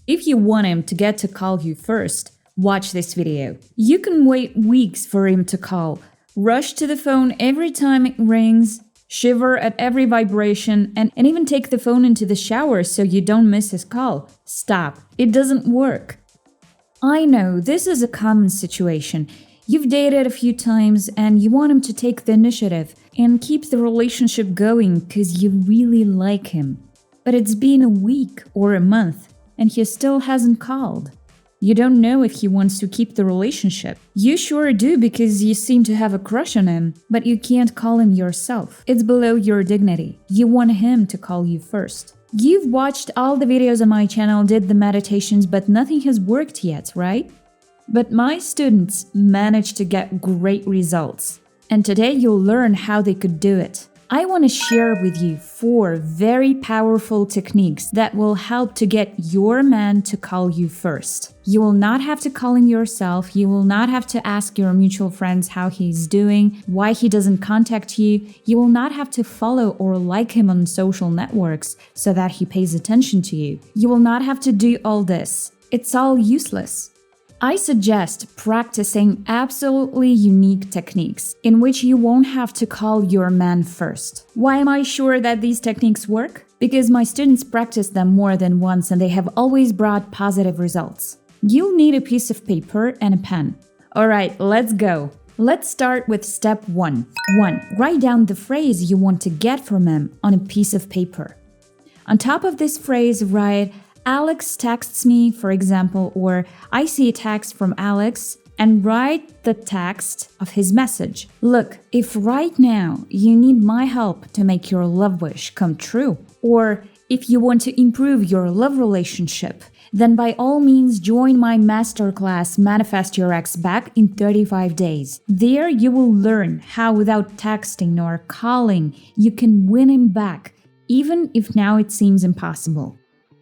If you want him to get to call you first, watch this video. You can wait weeks for him to call, rush to the phone every time it rings, shiver at every vibration, and even take the phone into the shower so you don't miss his call. Stop. It doesn't work. I know, this is a common situation. You've dated a few times and you want him to take the initiative and keep the relationship going because you really like him. But it's been a week or a month and he still hasn't called. You don't know if he wants to keep the relationship. You sure do because you seem to have a crush on him, but you can't call him yourself. It's below your dignity. You want him to call you first. You've watched all the videos on my channel, did the meditations, but nothing has worked yet, right? But my students managed to get great results. And today you'll learn how they could do it. I want to share with you 4 very powerful techniques that will help to get your man to call you first. You will not have to call him yourself. You will not have to ask your mutual friends how he's doing, why he doesn't contact you. You will not have to follow or like him on social networks so that he pays attention to you. You will not have to do all this. It's all useless. I suggest practicing absolutely unique techniques in which you won't have to call your man first. Why am I sure that these techniques work? Because my students practice them more than once and they have always brought positive results. You'll need a piece of paper and a pen. Alright, let's go. Let's start with step 1. 1. Write down the phrase you want to get from him on a piece of paper. On top of this phrase, write Alex texts me, for example, or I see a text from Alex, and write the text of his message. Look, if right now you need my help to make your love wish come true, or if you want to improve your love relationship, then by all means join my masterclass Manifest Your Ex Back in 35 days. There you will learn how without texting or calling you can win him back, even if now it seems impossible.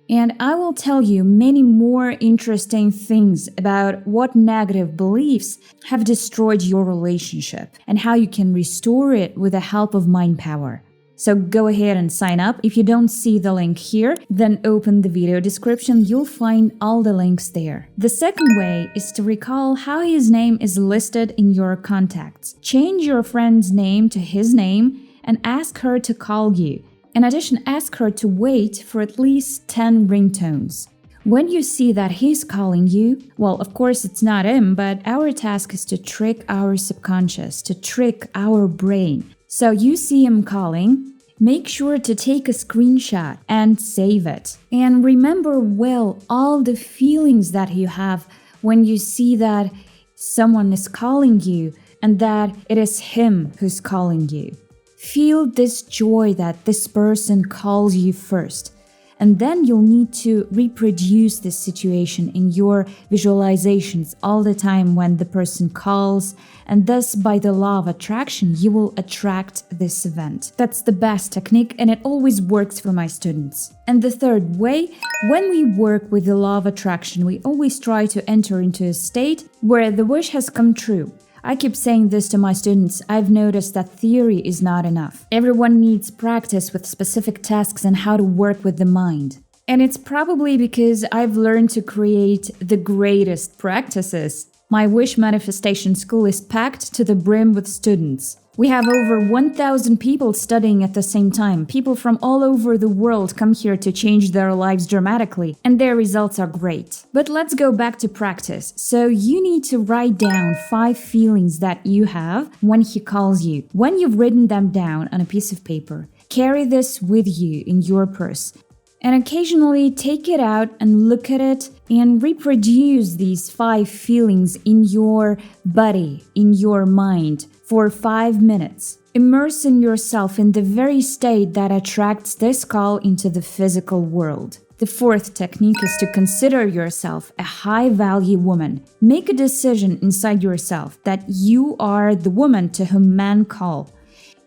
And I will tell you many more interesting things about what negative beliefs have destroyed your relationship and how you can restore it with the help of mind power. So go ahead and sign up. If you don't see the link here, then open the video description. You'll find all the links there. The second way is to recall how his name is listed in your contacts. Change your friend's name to his name and ask her to call you. In addition, ask her to wait for at least 10 ringtones. When you see that he's calling you, well, of course it's not him, but our task is to trick our subconscious, to trick our brain. So you see him calling, make sure to take a screenshot and save it. And remember well all the feelings that you have when you see that someone is calling you and that it is him who's calling you. Feel this joy that this person calls you first, and then you'll need to reproduce this situation in your visualizations all the time when the person calls, and thus by the law of attraction you will attract this event. That's the best technique and it always works for my students. And the third way, when we work with the law of attraction, we always try to enter into a state where the wish has come true. I keep saying this to my students. I've noticed that theory is not enough. Everyone needs practice with specific tasks and how to work with the mind. And it's probably because I've learned to create the greatest practices. My Wish Manifestation School is packed to the brim with students. We have over 1,000 people studying at the same time. People from all over the world come here to change their lives dramatically, and their results are great. But let's go back to practice. So you need to write down 5 feelings that you have when he calls you. When you've written them down on a piece of paper, carry this with you in your purse. And occasionally take it out and look at it and reproduce these 5 feelings in your body, in your mind, for 5 minutes. Immersing yourself in the very state that attracts this call into the physical world. The fourth technique is to consider yourself a high-value woman. Make a decision inside yourself that you are the woman to whom men call.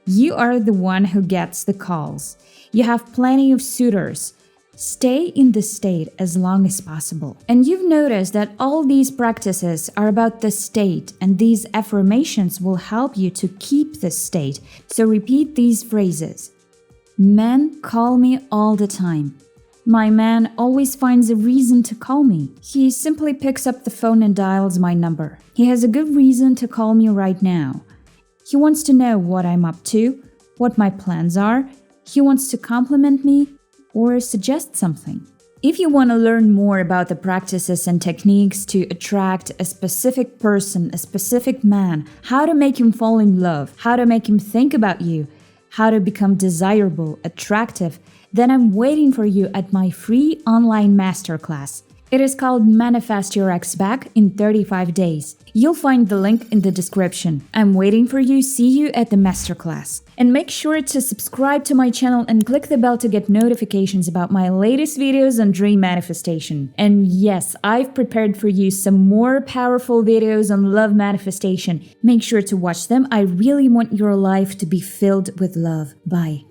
You are the one who gets the calls. You have plenty of suitors. Stay in the state as long as possible. And you've noticed that all these practices are about the state, and these affirmations will help you to keep the state. So repeat these phrases. Men call me all the time. My man always finds a reason to call me. He simply picks up the phone and dials my number. He has a good reason to call me right now. He wants to know what I'm up to, what my plans are. He wants to compliment me or suggest something. If you want to learn more about the practices and techniques to attract a specific person, a specific man, how to make him fall in love, how to make him think about you, how to become desirable, attractive, then I'm waiting for you at my free online masterclass. It is called Manifest Your Ex Back in 35 Days. You'll find the link in the description. I'm waiting for you. See you at the masterclass. And make sure to subscribe to my channel and click the bell to get notifications about my latest videos on dream manifestation. And yes, I've prepared for you some more powerful videos on love manifestation. Make sure to watch them. I really want your life to be filled with love. Bye.